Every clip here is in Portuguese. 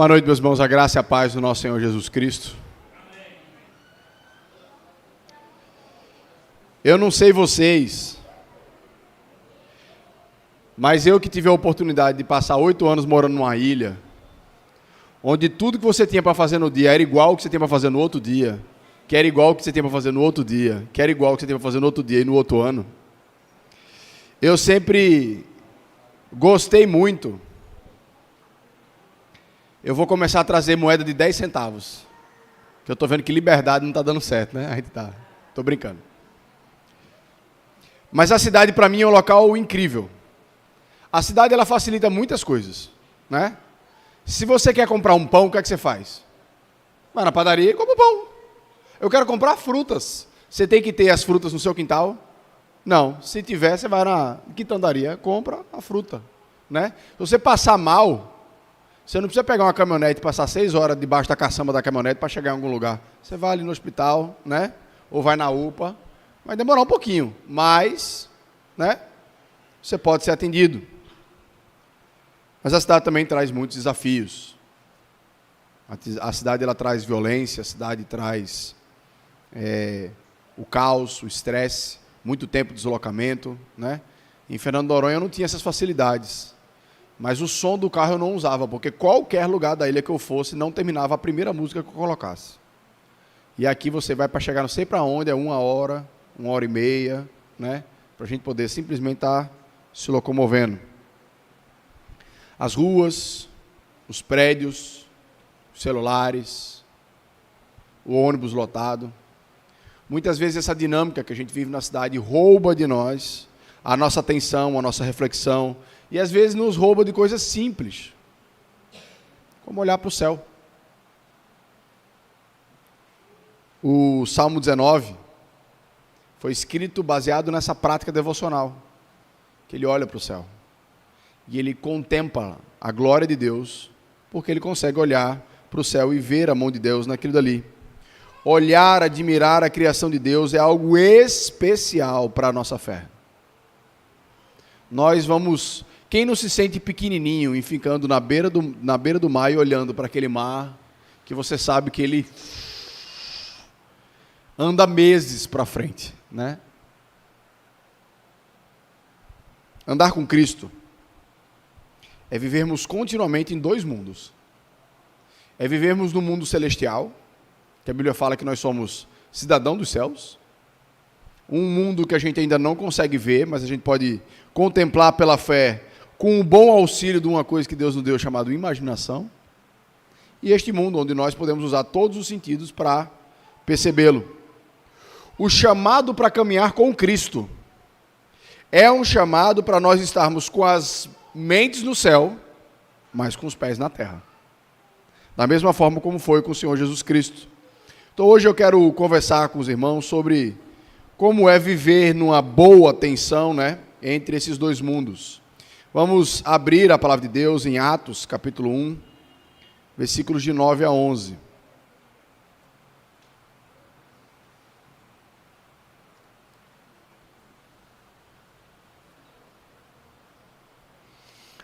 Boa noite, meus irmãos, a graça e a paz do nosso Senhor Jesus Cristo. Eu não sei vocês, mas eu que tive a oportunidade de passar 8 anos morando numa ilha, onde tudo que você tinha para fazer no dia era igual ao que você tinha para fazer no outro dia, que era igual ao que você tinha para fazer no outro dia, que era igual ao que você tinha para fazer no outro dia e no outro ano. Eu sempre gostei muito. Eu vou começar a trazer moeda de 10 centavos. Que eu estou vendo que liberdade não está dando certo, né? Estou brincando. Mas a cidade, para mim, é um local incrível. A cidade, ela facilita muitas coisas, né? Se você quer comprar um pão, o que é que você faz? Vai na padaria e compra um pão. Eu quero comprar frutas. Você tem que ter as frutas no seu quintal? Não. Se tiver, você vai na quintandaria, compra a fruta, né? Se você passar mal, você não precisa pegar uma caminhonete e passar 6 horas debaixo da caçamba da caminhonete para chegar em algum lugar. Você vai ali no hospital, né? Ou vai na UPA. Vai demorar um pouquinho, mas, né? Você pode ser atendido. Mas a cidade também traz muitos desafios. A cidade, ela traz violência, a cidade traz o caos, o estresse, muito tempo de deslocamento, né? Em Fernando de Noronha eu não tinha essas facilidades. Mas o som do carro eu não usava, porque qualquer lugar da ilha que eu fosse, não terminava a primeira música que eu colocasse. E aqui você vai para chegar não sei para onde, é 1 hora, 1h30, né? Para a gente poder simplesmente estar se locomovendo. As ruas, os prédios, os celulares, o ônibus lotado. Muitas vezes essa dinâmica que a gente vive na cidade rouba de nós a nossa atenção, a nossa reflexão, e às vezes nos rouba de coisas simples, como olhar para o céu. O Salmo 19 foi escrito baseado nessa prática devocional, que ele olha para o céu, e ele contempla a glória de Deus, porque ele consegue olhar para o céu e ver a mão de Deus naquilo dali. Olhar, admirar a criação de Deus é algo especial para a nossa fé. Nós vamos... Quem não se sente pequenininho e ficando na beira do mar e olhando para aquele mar, que você sabe que ele anda meses para frente, né? Andar com Cristo é vivermos continuamente em 2 mundos. É vivermos no mundo celestial, que a Bíblia fala que nós somos cidadãos dos céus, um mundo que a gente ainda não consegue ver, mas a gente pode contemplar pela fé, com o bom auxílio de uma coisa que Deus nos deu, chamado imaginação, e este mundo onde nós podemos usar todos os sentidos para percebê-lo. O chamado para caminhar com Cristo é um chamado para nós estarmos com as mentes no céu, mas com os pés na terra. Da mesma forma como foi com o Senhor Jesus Cristo. Então hoje eu quero conversar com os irmãos sobre como é viver numa boa tensão, né, entre esses 2 mundos. Vamos abrir a palavra de Deus em Atos, capítulo 1, versículos de 9 a 11.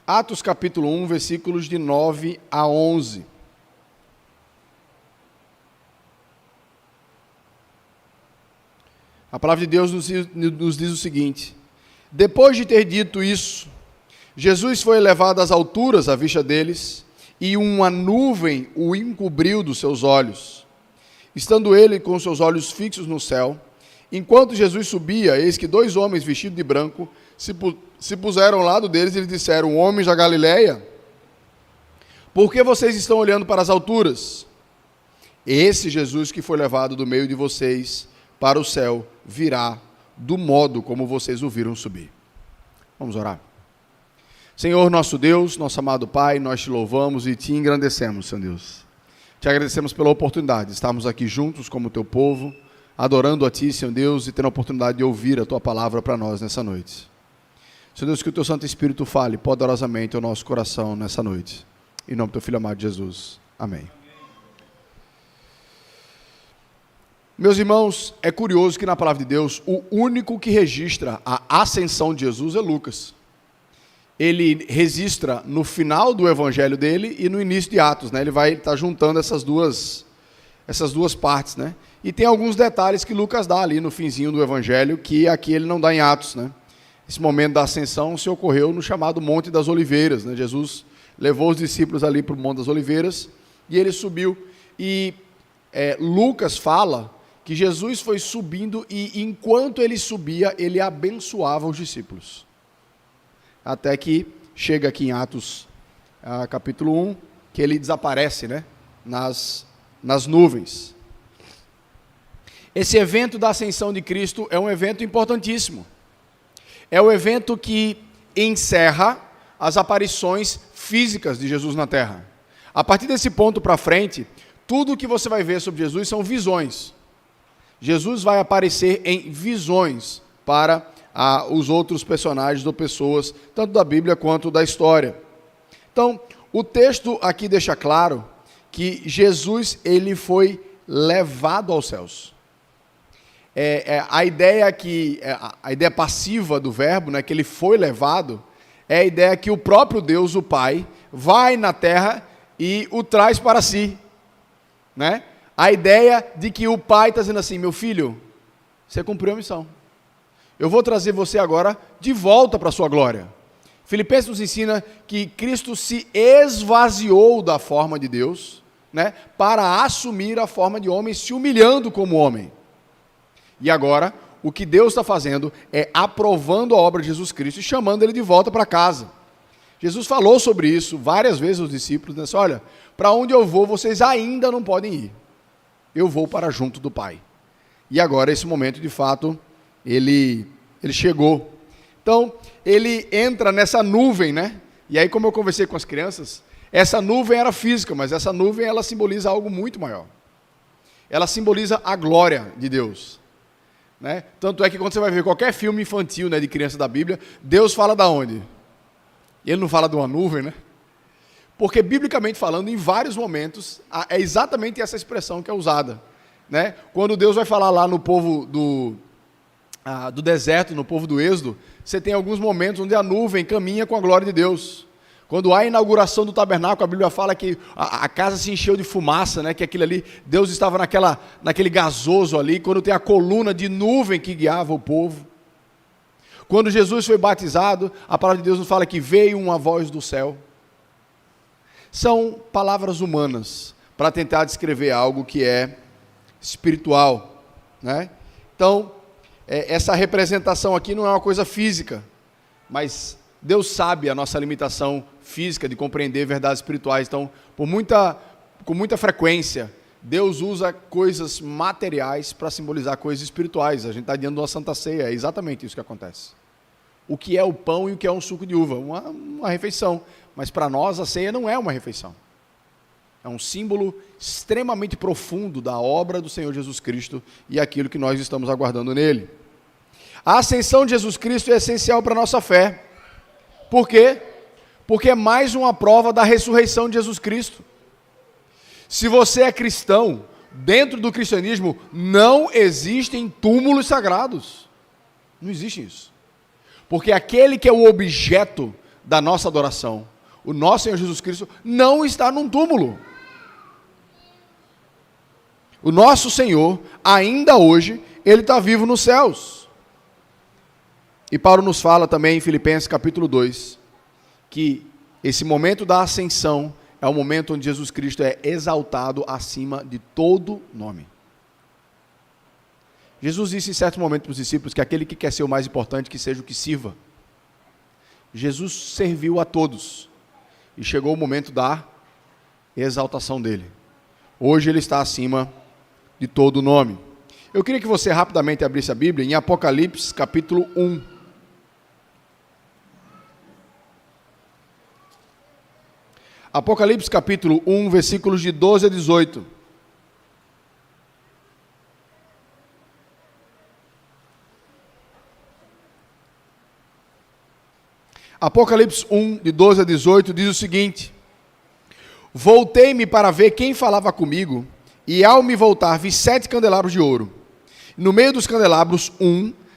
Atos, capítulo 1, versículos de 9 a 11. A palavra de Deus nos diz o seguinte: depois de ter dito isso, Jesus foi elevado às alturas à vista deles, e uma nuvem o encobriu dos seus olhos. Estando ele com seus olhos fixos no céu, enquanto Jesus subia, eis que 2 homens vestidos de branco se puseram ao lado deles e lhes disseram: homens da Galileia, por que vocês estão olhando para as alturas? Esse Jesus que foi levado do meio de vocês para o céu virá do modo como vocês o viram subir. Vamos orar. Senhor, nosso Deus, nosso amado Pai, nós te louvamos e te engrandecemos, Senhor Deus. Te agradecemos pela oportunidade de estarmos aqui juntos como teu povo, adorando a Ti, Senhor Deus, e tendo a oportunidade de ouvir a Tua palavra para nós nessa noite. Senhor Deus, que o Teu Santo Espírito fale poderosamente ao nosso coração nessa noite. Em nome do Teu Filho amado Jesus. Amém. Meus irmãos, é curioso que na palavra de Deus, o único que registra a ascensão de Jesus é Lucas. ele registra no final do evangelho dele e no início de Atos, né? Ele vai estar juntando essas duas partes, né? E tem alguns detalhes que Lucas dá ali no finzinho do evangelho, que aqui ele não dá em Atos, né? Esse momento da ascensão se ocorreu no chamado Monte das Oliveiras, né? Jesus levou os discípulos ali para o Monte das Oliveiras e ele subiu. E Lucas fala que Jesus foi subindo e enquanto ele subia, ele abençoava os discípulos. Até que chega aqui em Atos capítulo 1, que ele desaparece, né? nas nuvens. Esse evento da ascensão de Cristo é um evento importantíssimo. É o evento que encerra as aparições físicas de Jesus na terra. A partir desse ponto para frente, tudo o que você vai ver sobre Jesus são visões. Jesus vai aparecer em visões para os outros personagens ou pessoas, tanto da Bíblia quanto da história. Então, o texto aqui deixa claro que Jesus ele foi levado aos céus. A ideia passiva do verbo, né, que ele foi levado, é a ideia que o próprio Deus, o Pai, vai na terra e o traz para si, né? A ideia de que o Pai está dizendo assim: meu filho, você cumpriu a missão, eu vou trazer você agora de volta para a sua glória. Filipenses nos ensina que Cristo se esvaziou da forma de Deus, né, para assumir a forma de homem, se humilhando como homem. E agora, o que Deus está fazendo é aprovando a obra de Jesus Cristo e chamando ele de volta para casa. Jesus falou sobre isso várias vezes aos discípulos, disse: olha, para onde eu vou, vocês ainda não podem ir. Eu vou para junto do Pai. E agora, esse momento, de fato, ele chegou. Então, ele entra nessa nuvem, né? E aí, como eu conversei com as crianças, essa nuvem era física, mas essa nuvem, ela simboliza algo muito maior. Ela simboliza a glória de Deus. Né? Tanto é que quando você vai ver qualquer filme infantil, né, de criança da Bíblia, Deus fala da onde? Ele não fala de uma nuvem, né? Porque, biblicamente falando, em vários momentos, é exatamente essa expressão que é usada. Né? Quando Deus vai falar lá no povo do deserto, no povo do Êxodo, você tem alguns momentos onde a nuvem caminha com a glória de Deus. Quando há a inauguração do tabernáculo, a Bíblia fala que a casa se encheu de fumaça, né? Que aquilo ali, Deus estava naquele gasoso ali, quando tem a coluna de nuvem que guiava o povo. Quando Jesus foi batizado, a palavra de Deus nos fala que veio uma voz do céu. São palavras humanas para tentar descrever algo que é espiritual, né? Então, essa representação aqui não é uma coisa física, mas Deus sabe a nossa limitação física de compreender verdades espirituais. Então, com muita frequência, Deus usa coisas materiais para simbolizar coisas espirituais. A gente está diante de uma Santa Ceia, é exatamente isso que acontece. O que é o pão e o que é um suco de uva? Uma refeição. Mas para nós a ceia não é uma refeição. É um símbolo extremamente profundo da obra do Senhor Jesus Cristo e aquilo que nós estamos aguardando nele. A ascensão de Jesus Cristo é essencial para a nossa fé. Por quê? Porque é mais uma prova da ressurreição de Jesus Cristo. Se você é cristão, dentro do cristianismo não existem túmulos sagrados. Não existe isso. Porque aquele que é o objeto da nossa adoração, o nosso Senhor Jesus Cristo, não está num túmulo. O nosso Senhor, ainda hoje, Ele está vivo nos céus. E Paulo nos fala também em Filipenses capítulo 2, que esse momento da ascensão é o momento onde Jesus Cristo é exaltado acima de todo nome. Jesus disse em certo momento para os discípulos que aquele que quer ser o mais importante, que seja o que sirva. Jesus serviu a todos. E chegou o momento da exaltação dele. Hoje ele está acima de todo nome. Eu queria que você rapidamente abrisse a Bíblia em Apocalipse capítulo 1. Apocalipse capítulo 1, versículos de 12 a 18. Apocalipse 1, de 12 a 18, diz o seguinte: voltei-me para ver quem falava comigo, e ao me voltar vi 7 candelabros de ouro. No meio dos candelabros,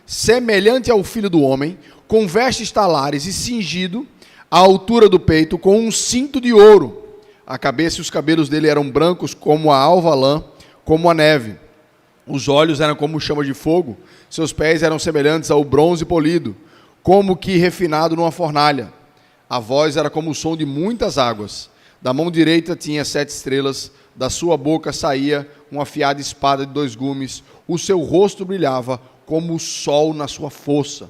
semelhante ao Filho do Homem, com vestes talares e cingido, à altura do peito, com um cinto de ouro. A cabeça e os cabelos dele eram brancos como a alva lã, como a neve. Os olhos eram como chama de fogo, seus pés eram semelhantes ao bronze polido, como que refinado numa fornalha. A voz era como o som de muitas águas. Da mão direita tinha 7 estrelas, da sua boca saía uma afiada espada de 2 gumes. O seu rosto brilhava como o sol na sua força.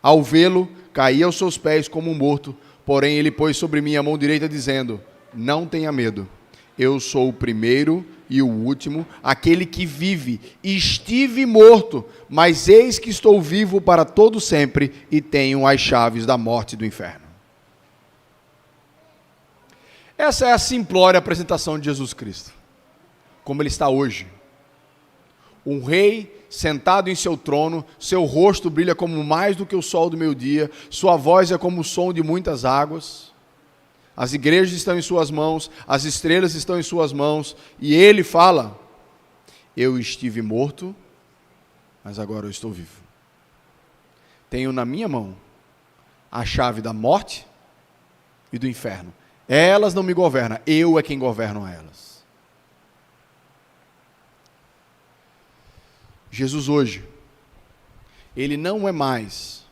Ao vê-lo, caía aos seus pés como um morto, porém ele pôs sobre mim a mão direita, dizendo: não tenha medo, eu sou o primeiro e o último, aquele que vive. Estive morto, mas eis que estou vivo para todo sempre e tenho as chaves da morte e do inferno. Essa é a simplória apresentação de Jesus Cristo, como ele está hoje. Um rei sentado em seu trono, seu rosto brilha como mais do que o sol do meio-dia, sua voz é como o som de muitas águas. As igrejas estão em suas mãos, as estrelas estão em suas mãos, e ele fala: eu estive morto, mas agora eu estou vivo. Tenho na minha mão a chave da morte e do inferno. Elas não me governam, eu é quem governo a elas. Jesus hoje, ele não é mais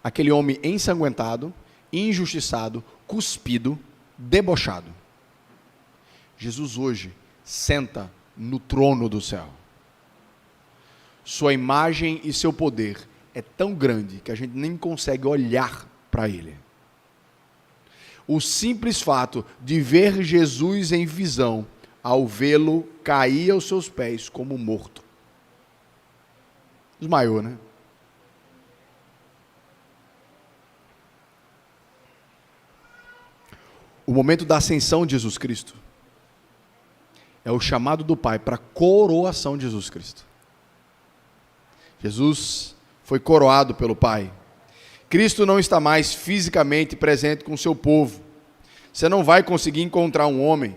aquele homem ensanguentado, injustiçado, cuspido, debochado. Jesus hoje senta no trono do céu. Sua imagem e seu poder é tão grande que a gente nem consegue olhar para ele. O simples fato de ver Jesus em visão, ao vê-lo, cair aos seus pés como morto. Desmaiou, né? O momento da ascensão de Jesus Cristo é o chamado do Pai para a coroação de Jesus Cristo. Jesus foi coroado pelo Pai. Cristo não está mais fisicamente presente com o seu povo. Você não vai conseguir encontrar um homem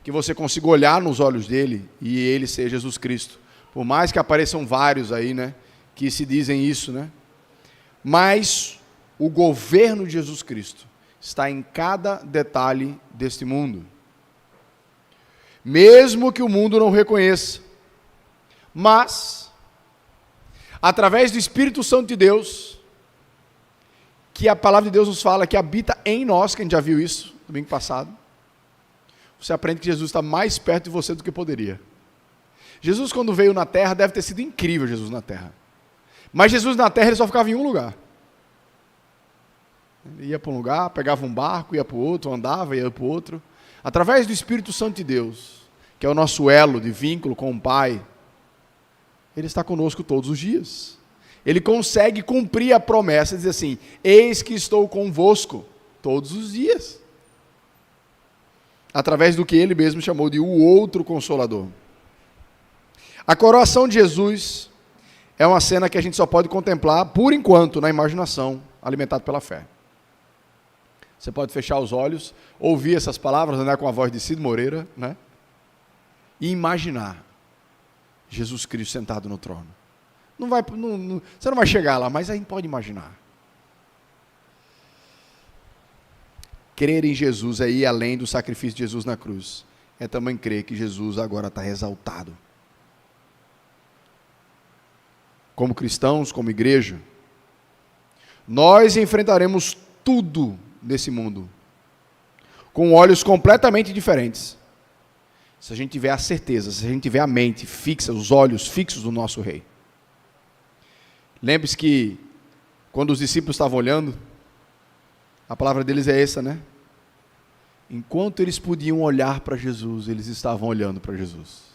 que você consiga olhar nos olhos dele e ele ser Jesus Cristo. Por mais que apareçam vários aí, né, que se dizem isso, né? Mas o governo de Jesus Cristo está em cada detalhe deste mundo. Mesmo que o mundo não reconheça. Mas, através do Espírito Santo de Deus, que a palavra de Deus nos fala que habita em nós, que a gente já viu isso domingo passado, você aprende que Jesus está mais perto de você do que poderia. Jesus, quando veio na terra, deve ter sido incrível Jesus na terra. Mas Jesus na terra, ele só ficava em um lugar. Ele ia para um lugar, pegava um barco, ia para o outro, andava, ia para o outro. Através do Espírito Santo de Deus, que é o nosso elo de vínculo com o Pai, ele está conosco todos os dias. Ele consegue cumprir a promessa, dizer assim: eis que estou convosco todos os dias. Através do que ele mesmo chamou de o outro Consolador. A coroação de Jesus é uma cena que a gente só pode contemplar, por enquanto, na imaginação, alimentado pela fé. Você pode fechar os olhos, ouvir essas palavras, né, com a voz de Cid Moreira, né, e imaginar Jesus Cristo sentado no trono. Você não vai chegar lá, mas a gente pode imaginar. Crer em Jesus é ir além do sacrifício de Jesus na cruz. É também crer que Jesus agora está exaltado. Como cristãos, como igreja, nós enfrentaremos tudo nesse mundo com olhos completamente diferentes. Se a gente tiver a certeza, se a gente tiver a mente fixa, os olhos fixos do nosso Rei. Lembre-se que quando os discípulos estavam olhando, a palavra deles é essa, né? Enquanto eles podiam olhar para Jesus, eles estavam olhando para Jesus.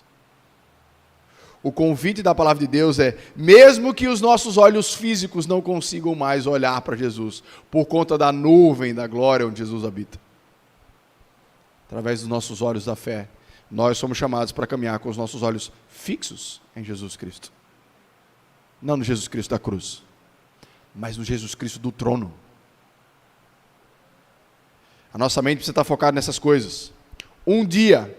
O convite da palavra de Deus é: mesmo que os nossos olhos físicos não consigam mais olhar para Jesus, por conta da nuvem da glória onde Jesus habita, através dos nossos olhos da fé, nós somos chamados para caminhar com os nossos olhos fixos em Jesus Cristo. Não no Jesus Cristo da cruz, mas no Jesus Cristo do trono. A nossa mente precisa estar focada nessas coisas. Um dia,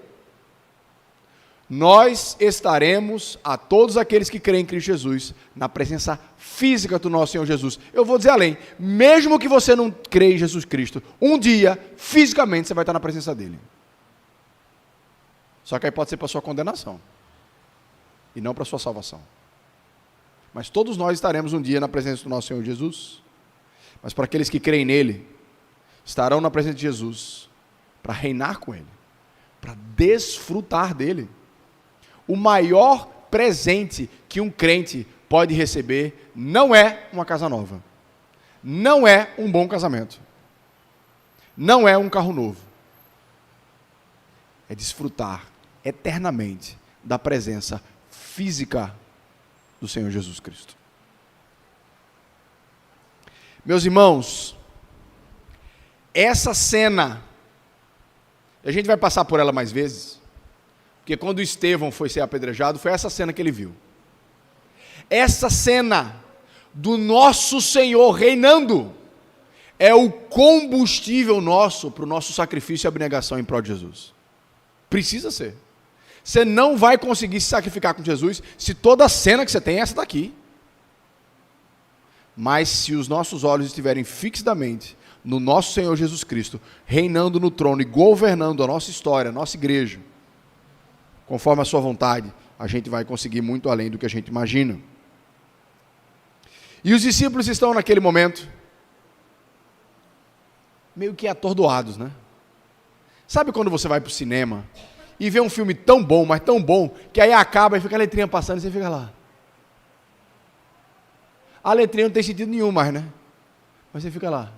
nós estaremos, a todos aqueles que creem em Cristo Jesus, na presença física do nosso Senhor Jesus. Eu vou dizer além, mesmo que você não crê em Jesus Cristo, um dia, fisicamente, você vai estar na presença dele. Só que aí pode ser para a sua condenação, e não para a sua salvação. Mas todos nós estaremos um dia na presença do nosso Senhor Jesus. Mas para aqueles que creem nele, estarão na presença de Jesus, para reinar com ele, para desfrutar dele. O maior presente que um crente pode receber não é uma casa nova, não é um bom casamento, não é um carro novo, é desfrutar eternamente da presença física do Senhor Jesus Cristo. Meus irmãos, essa cena, a gente vai passar por ela mais vezes, porque quando Estevão foi ser apedrejado, foi essa cena que ele viu. Essa cena do nosso Senhor reinando é o combustível nosso para o nosso sacrifício e abnegação em prol de Jesus. Precisa ser. Você não vai conseguir se sacrificar com Jesus se toda a cena que você tem é essa daqui. Mas se os nossos olhos estiverem fixamente no nosso Senhor Jesus Cristo, reinando no trono e governando a nossa história, a nossa igreja, conforme a sua vontade, a gente vai conseguir muito além do que a gente imagina. E os discípulos estão naquele momento meio que atordoados, né? Sabe quando você vai para o cinema e vê um filme tão bom, mas tão bom, que aí acaba e fica a letrinha passando e você fica lá. A letrinha não tem sentido nenhum mais, né? Mas você fica lá.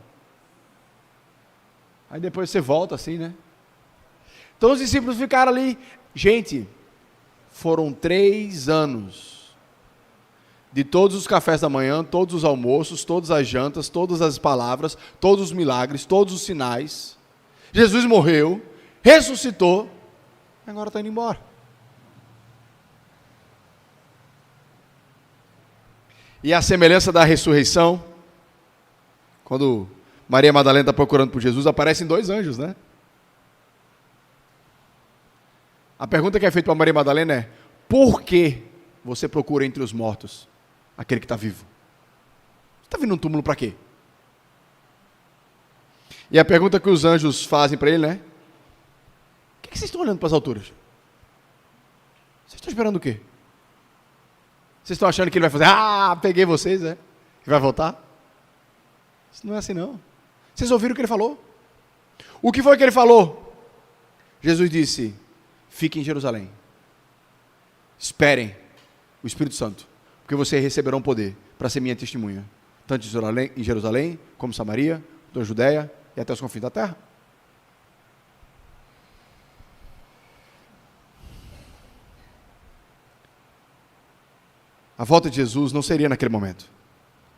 Aí depois você volta assim, né? Então os discípulos ficaram ali. Gente, foram 3 anos de todos os cafés da manhã, todos os almoços, todas as jantas, todas as palavras, todos os milagres, todos os sinais. Jesus morreu, ressuscitou, e agora está indo embora. E a semelhança da ressurreição, quando Maria Madalena está procurando por Jesus, aparecem 2 anjos, né? A pergunta que é feita para Maria Madalena é: por que você procura entre os mortos aquele que está vivo? Você está vindo num túmulo para quê? E a pergunta que os anjos fazem para ele, né? O que vocês estão olhando para as alturas? Vocês estão esperando o quê? Vocês estão achando que ele vai fazer, peguei vocês, e vai voltar? Isso não é assim não. Vocês ouviram o que ele falou? O que foi que ele falou? Jesus disse: fiquem em Jerusalém, esperem o Espírito Santo, porque vocês receberão poder para ser minha testemunha, tanto em Jerusalém, como Samaria, toda a Judéia e até os confins da terra. A volta de Jesus não seria naquele momento.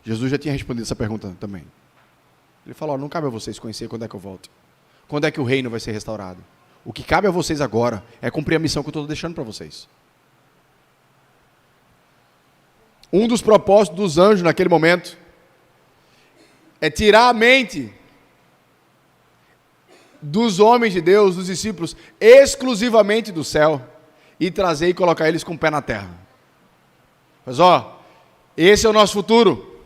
Jesus já tinha respondido essa pergunta também. Ele falou: não cabe a vocês conhecer quando é que eu volto, quando é que o reino vai ser restaurado. O que cabe a vocês agora é cumprir a missão que eu estou deixando para vocês. Um dos propósitos dos anjos naquele momento é tirar a mente dos homens de Deus, dos discípulos, exclusivamente do céu, e trazer e colocar eles com o pé na terra. Mas esse é o nosso futuro,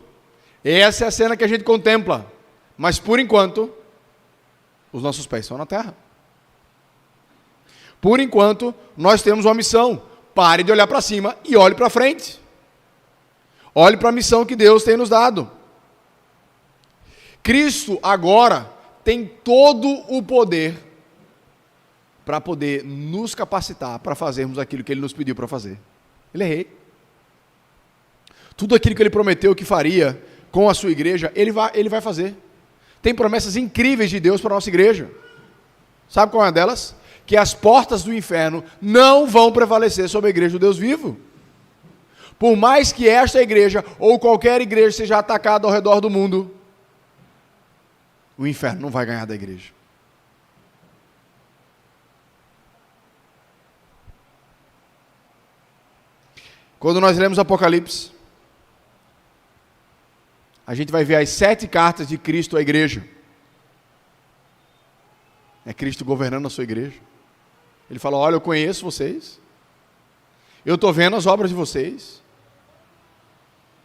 essa é a cena que a gente contempla, mas por enquanto, os nossos pés estão na terra. Por enquanto, nós temos uma missão. Pare de olhar para cima e olhe para frente. Olhe para a missão que Deus tem nos dado. Cristo agora tem todo o poder para poder nos capacitar para fazermos aquilo que Ele nos pediu para fazer. Ele é rei. Tudo aquilo que Ele prometeu que faria com a sua igreja, Ele vai fazer. Tem promessas incríveis de Deus para a nossa igreja. Sabe qual é uma delas? Que as portas do inferno não vão prevalecer sobre a igreja do Deus vivo. Por mais que esta igreja, ou qualquer igreja, seja atacada ao redor do mundo, o inferno não vai ganhar da igreja. Quando nós lemos Apocalipse, a gente vai ver as 7 cartas de Cristo à igreja. É Cristo governando a sua igreja. Ele fala: olha, eu conheço vocês, Eu estou vendo as obras de vocês,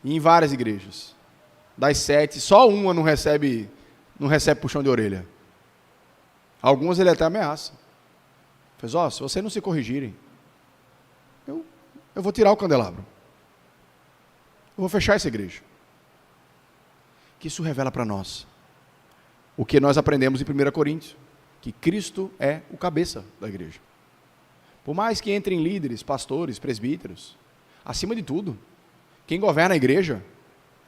e em várias igrejas. Das 7, só uma não recebe puxão de orelha. Algumas ele até ameaça. Fez, se vocês não se corrigirem, eu vou tirar o candelabro. Eu vou fechar essa igreja. Que isso revela para nós o que nós aprendemos em 1 Coríntios, que Cristo é o cabeça da igreja. Por mais que entrem líderes, pastores, presbíteros, acima de tudo, quem governa a igreja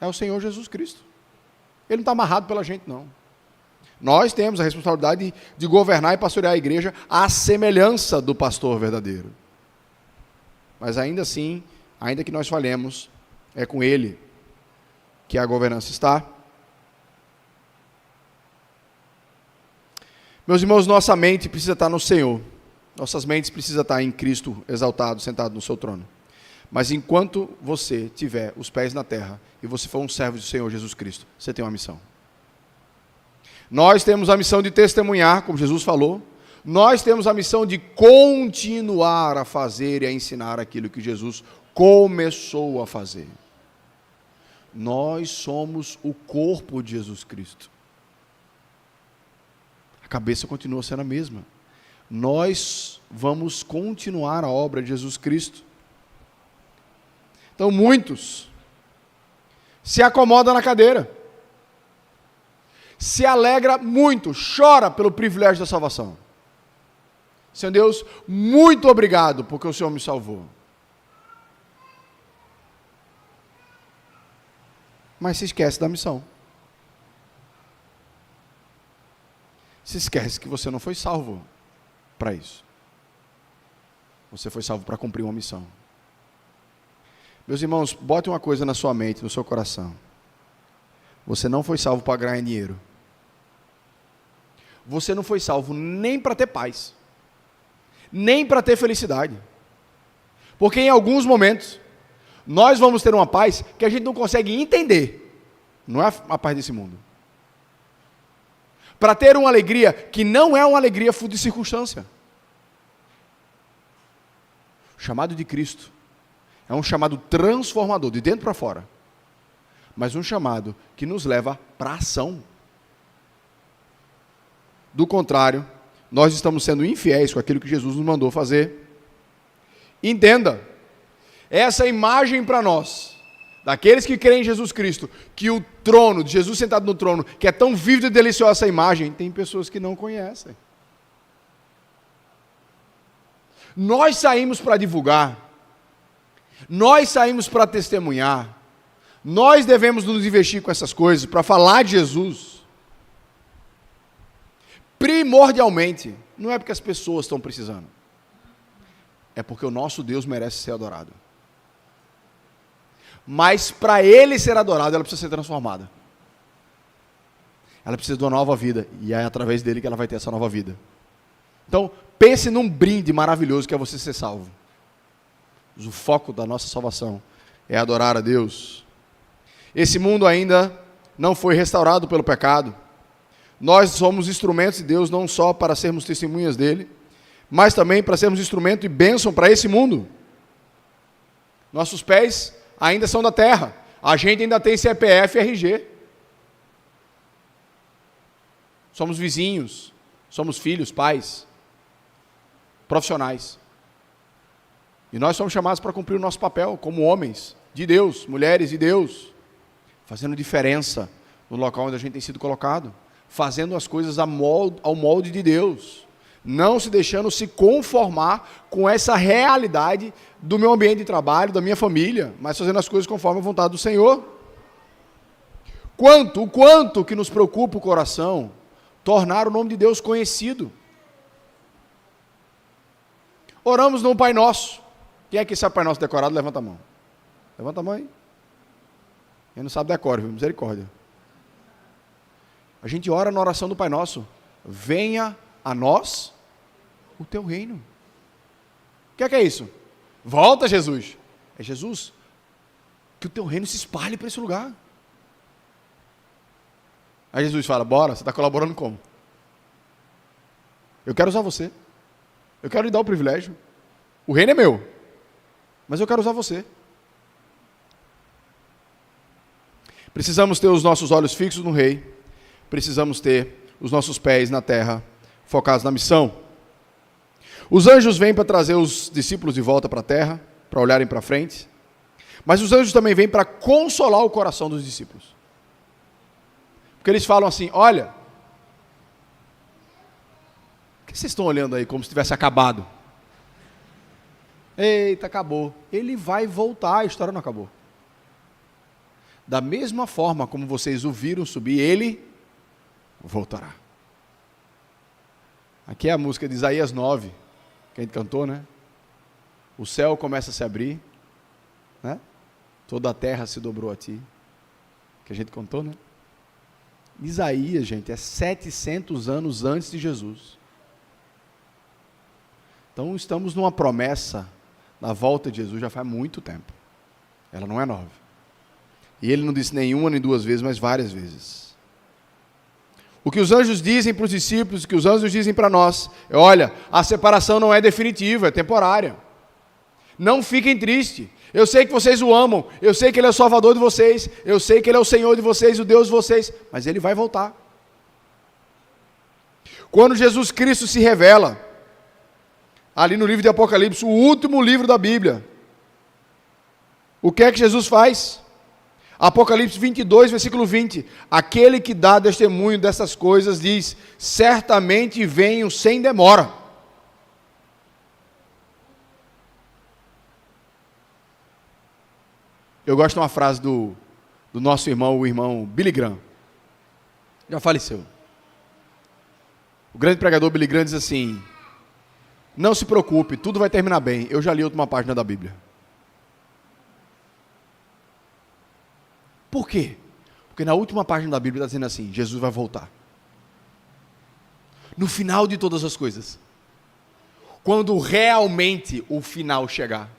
é o Senhor Jesus Cristo. Ele não está amarrado pela gente, não. Nós temos a responsabilidade de governar e pastorear a igreja à semelhança do pastor verdadeiro. Mas ainda assim, ainda que nós falhemos, é com Ele que a governança está. Meus irmãos, nossa mente precisa estar no Senhor. Nossas mentes precisam estar em Cristo exaltado, sentado no seu trono. Mas enquanto você tiver os pés na terra e você for um servo do Senhor Jesus Cristo, você tem uma missão. Nós temos a missão de testemunhar, como Jesus falou. Nós temos a missão de continuar a fazer e a ensinar aquilo que Jesus começou a fazer. Nós somos o corpo de Jesus Cristo. A cabeça continua sendo a mesma. Nós vamos continuar a obra de Jesus Cristo. Então muitos se acomodam na cadeira, se alegra muito, chora pelo privilégio da salvação. Senhor Deus, muito obrigado porque o Senhor me salvou. Mas se esquece da missão. Se esquece que você não foi salvo para isso. Você foi salvo para cumprir uma missão. Meus irmãos, bote uma coisa na sua mente, no seu coração. Você não foi salvo para ganhar dinheiro. Você não foi salvo nem para ter paz. Nem para ter felicidade. Porque em alguns momentos, nós vamos ter uma paz que a gente não consegue entender. Não é a paz desse mundo. Para ter uma alegria que não é uma alegria fruto de circunstância. O chamado de Cristo é um chamado transformador, de dentro para fora. Mas um chamado que nos leva para a ação. Do contrário, nós estamos sendo infiéis com aquilo que Jesus nos mandou fazer. Entenda, essa imagem para nós, daqueles que creem em Jesus Cristo, que o trono, de Jesus sentado no trono, que é tão vívida e deliciosa essa imagem, tem pessoas que não conhecem. Nós saímos para divulgar, nós saímos para testemunhar, nós devemos nos investir com essas coisas, para falar de Jesus. Primordialmente, não é porque as pessoas estão precisando, é porque o nosso Deus merece ser adorado. Mas para Ele ser adorado, ela precisa ser transformada. Ela precisa de uma nova vida, e é através dele que ela vai ter essa nova vida. Então, pense num brinde maravilhoso que é você ser salvo. Mas o foco da nossa salvação é adorar a Deus. Esse mundo ainda não foi restaurado pelo pecado. Nós somos instrumentos de Deus não só para sermos testemunhas dele, mas também para sermos instrumento e bênção para esse mundo. Nossos pés ainda são da terra. A gente ainda tem CPF e RG. Somos vizinhos, somos filhos, pais, profissionais. E nós somos chamados para cumprir o nosso papel como homens de Deus, mulheres de Deus, fazendo diferença no local onde a gente tem sido colocado, fazendo as coisas ao molde de Deus, não se deixando se conformar com essa realidade do meu ambiente de trabalho, da minha família, mas fazendo as coisas conforme a vontade do Senhor. O quanto que nos preocupa o coração tornar o nome de Deus conhecido. Oramos no Pai Nosso. Quem é que sabe Pai Nosso decorado? Levanta a mão. Levanta a mão aí. Quem não sabe decora, misericórdia. A gente ora na oração do Pai Nosso. Venha a nós o teu reino. O que é isso? Volta, Jesus. É Jesus, que o teu reino se espalhe para esse lugar. Aí Jesus fala, bora, você está colaborando como? Eu quero usar você. Eu quero lhe dar o privilégio. O reino é meu. Mas eu quero usar você. Precisamos ter os nossos olhos fixos no Rei. Precisamos ter os nossos pés na terra, focados na missão. Os anjos vêm para trazer os discípulos de volta para a terra, para olharem para frente. Mas os anjos também vêm para consolar o coração dos discípulos. Porque eles falam assim, olha, o que vocês estão olhando aí como se tivesse acabado? Eita, acabou. Ele vai voltar, a história não acabou. Da mesma forma como vocês o viram subir, ele voltará. Aqui é a música de Isaías 9, que a gente cantou, né? O céu começa a se abrir, né? Toda a terra se dobrou a ti. Que a gente contou, né? Isaías, gente, é 700 anos antes de Jesus. Então estamos numa promessa da volta de Jesus já faz muito tempo. Ela não é nova. E ele não disse nenhuma nem duas vezes, mas várias vezes. O que os anjos dizem para os discípulos, o que os anjos dizem para nós, é, olha, a separação não é definitiva, é temporária. Não fiquem tristes. Eu sei que vocês o amam, eu sei que ele é o salvador de vocês, eu sei que ele é o Senhor de vocês, o Deus de vocês, mas ele vai voltar. Quando Jesus Cristo se revela, ali no livro de Apocalipse, o último livro da Bíblia, o que é que Jesus faz? Apocalipse 22, versículo 20, aquele que dá testemunho dessas coisas diz, certamente venho sem demora. Eu gosto de uma frase do nosso irmão, o irmão Billy Graham, já faleceu. O grande pregador Billy Graham diz assim, não se preocupe, tudo vai terminar bem, eu já li a última página da Bíblia. Por quê? Porque na última página da Bíblia está dizendo assim, Jesus vai voltar. No final de todas as coisas. Quando realmente o final chegar.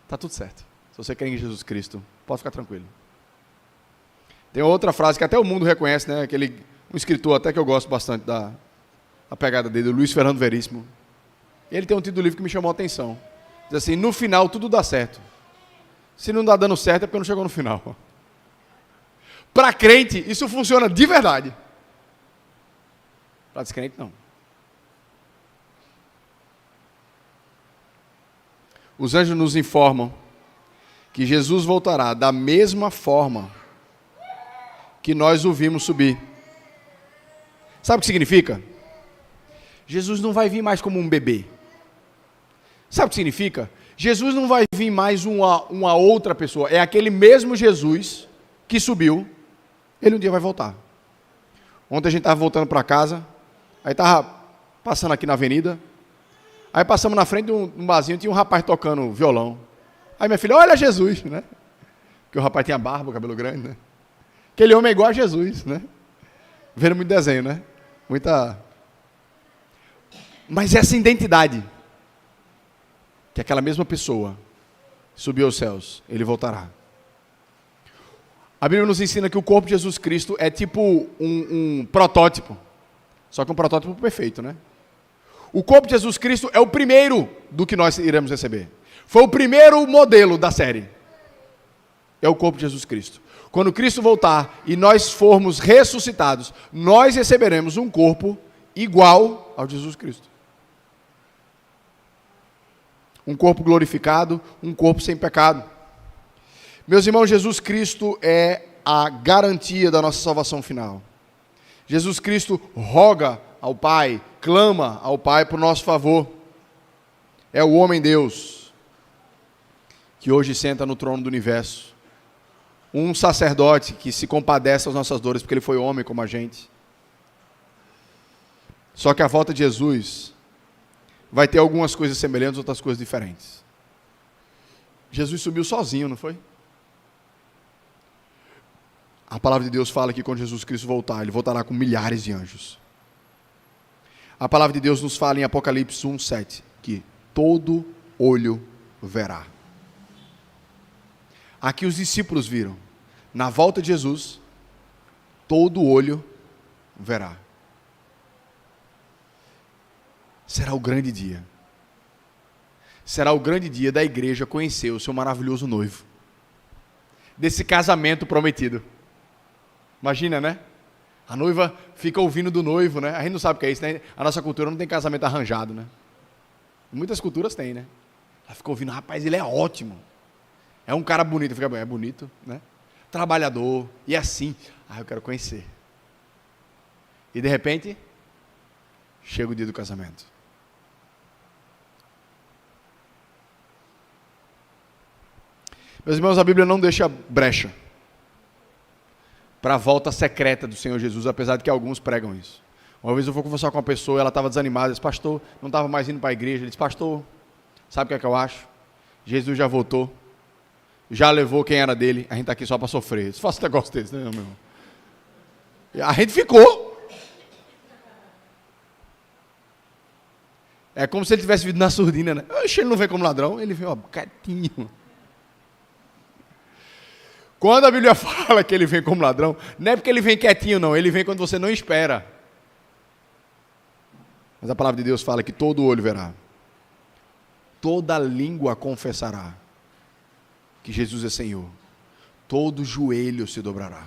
Está tudo certo. Se você crê em Jesus Cristo, pode ficar tranquilo. Tem outra frase que até o mundo reconhece, né? Um escritor até que eu gosto bastante da pegada dele, o Luiz Fernando Veríssimo. Ele tem um título do livro que me chamou a atenção. Diz assim, no final tudo dá certo. Se não dá dando certo é porque não chegou no final. Para crente, isso funciona de verdade. Para descrente, não. Os anjos nos informam que Jesus voltará da mesma forma que nós o vimos subir. Sabe o que significa? Jesus não vai vir mais como um bebê. Sabe o que significa? Jesus não vai vir mais uma outra pessoa. É aquele mesmo Jesus que subiu. Ele um dia vai voltar. Ontem a gente estava voltando para casa. Aí estava passando aqui na avenida. Aí passamos na frente de um barzinho. Tinha um rapaz tocando violão. Aí minha filha, olha Jesus, né? Porque o rapaz tinha barba, cabelo grande, né? Aquele homem é igual a Jesus, né? Vendo muito desenho, né? Mas essa identidade, que aquela mesma pessoa subiu aos céus, ele voltará. A Bíblia nos ensina que o corpo de Jesus Cristo é tipo um protótipo, só que um protótipo perfeito, né? O corpo de Jesus Cristo é o primeiro do que nós iremos receber. Foi o primeiro modelo da série. É o corpo de Jesus Cristo. Quando Cristo voltar e nós formos ressuscitados, nós receberemos um corpo igual ao de Jesus Cristo. Um corpo glorificado, um corpo sem pecado. Meus irmãos, Jesus Cristo é a garantia da nossa salvação final. Jesus Cristo roga ao Pai, clama ao Pai por nosso favor. É o homem-Deus que hoje senta no trono do universo. Um sacerdote que se compadece das nossas dores, porque ele foi homem como a gente. Só que a volta de Jesus vai ter algumas coisas semelhantes, outras coisas diferentes. Jesus subiu sozinho, não foi? A palavra de Deus fala que quando Jesus Cristo voltar, ele voltará com milhares de anjos. A palavra de Deus nos fala em Apocalipse 1:7, que todo olho verá. Aqui os discípulos viram. Na volta de Jesus, todo olho verá. Será o grande dia. será o grande dia da igreja conhecer o seu maravilhoso noivo. Desse casamento prometido. Imagina, né? A noiva fica ouvindo do noivo, né? A gente não sabe o que é isso, né? A nossa cultura não tem casamento arranjado, né? Muitas culturas têm, né? Ela fica ouvindo, rapaz, ele é ótimo. É um cara bonito, fica bem, é bonito, né? Trabalhador, e assim, eu quero conhecer. E de repente, chega o dia do casamento. Meus irmãos, a Bíblia não deixa brecha para a volta secreta do Senhor Jesus, apesar de que alguns pregam isso. Uma vez eu fui conversar com uma pessoa, ela estava desanimada, disse, pastor, não estava mais indo para a igreja. Ele disse, pastor, sabe o que eu acho? Jesus já voltou, já levou quem era dele, a gente está aqui só para sofrer. Eu faço um negócio desse, né, meu irmão? A gente ficou. É como se ele tivesse vindo na surdina, né? Oxe, ele não vem como ladrão, ele vem, ó, quietinho. Quando a Bíblia fala que ele vem como ladrão, não é porque ele vem quietinho, não. Ele vem quando você não espera. Mas a palavra de Deus fala que todo olho verá. Toda língua confessará que Jesus é Senhor. Todo joelho se dobrará.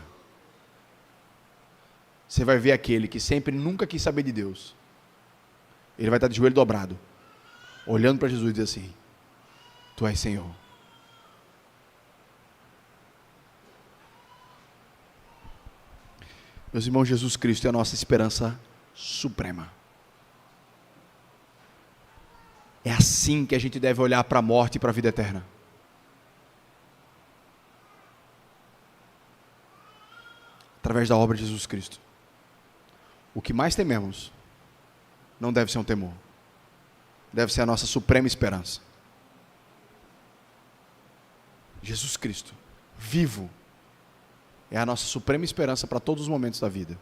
Você vai ver aquele que sempre nunca quis saber de Deus. Ele vai estar de joelho dobrado, olhando para Jesus e dizer assim, Tu és Senhor. Meus irmãos, Jesus Cristo é a nossa esperança suprema. É assim que a gente deve olhar para a morte e para a vida eterna. Através da obra de Jesus Cristo. O que mais tememos não deve ser um temor. Deve ser a nossa suprema esperança. Jesus Cristo, vivo, é a nossa suprema esperança para todos os momentos da vida.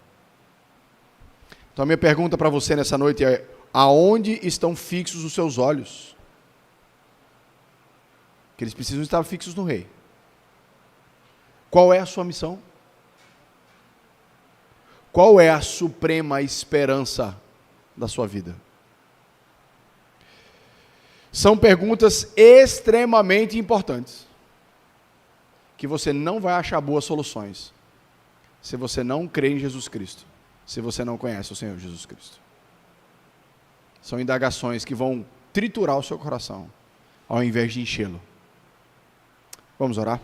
Então a minha pergunta para você nessa noite é, aonde estão fixos os seus olhos? Que eles precisam estar fixos no Rei. Qual é a sua missão? Qual é a suprema esperança da sua vida? São perguntas extremamente importantes, que você não vai achar boas soluções, se você não crê em Jesus Cristo, se você não conhece o Senhor Jesus Cristo. São indagações que vão triturar o seu coração, ao invés de enchê-lo. Vamos orar?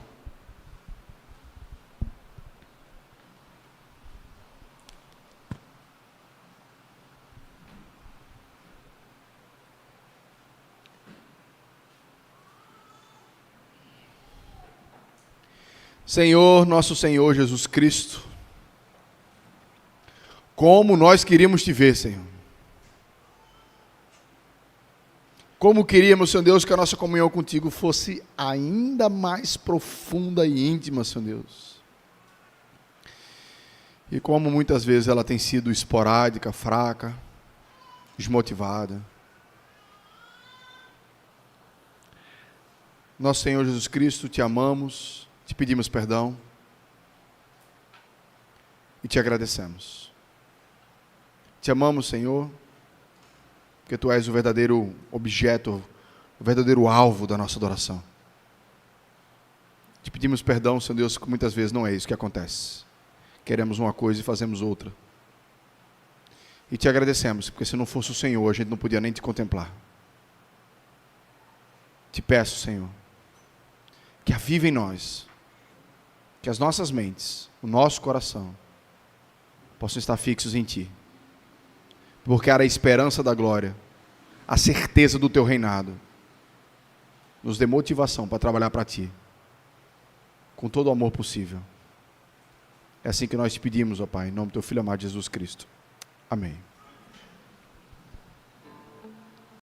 Senhor, nosso Senhor Jesus Cristo, como nós queríamos te ver, Senhor. Como queríamos, Senhor Deus, que a nossa comunhão contigo fosse ainda mais profunda e íntima, Senhor Deus. E como muitas vezes ela tem sido esporádica, fraca, desmotivada. Nosso Senhor Jesus Cristo, te amamos, te pedimos perdão e te agradecemos. Te amamos, Senhor, porque Tu és o verdadeiro objeto, o verdadeiro alvo da nossa adoração. Te pedimos perdão, Senhor Deus, que muitas vezes não é isso que acontece. Queremos uma coisa e fazemos outra. E te agradecemos, porque se não fosse o Senhor, a gente não podia nem te contemplar. Te peço, Senhor, que avive em nós, que as nossas mentes, o nosso coração, possam estar fixos em Ti. Porque era a esperança da glória, a certeza do Teu reinado, nos dê motivação para trabalhar para Ti, com todo o amor possível. É assim que nós te pedimos, ó Pai, em nome do Teu Filho amado Jesus Cristo. Amém.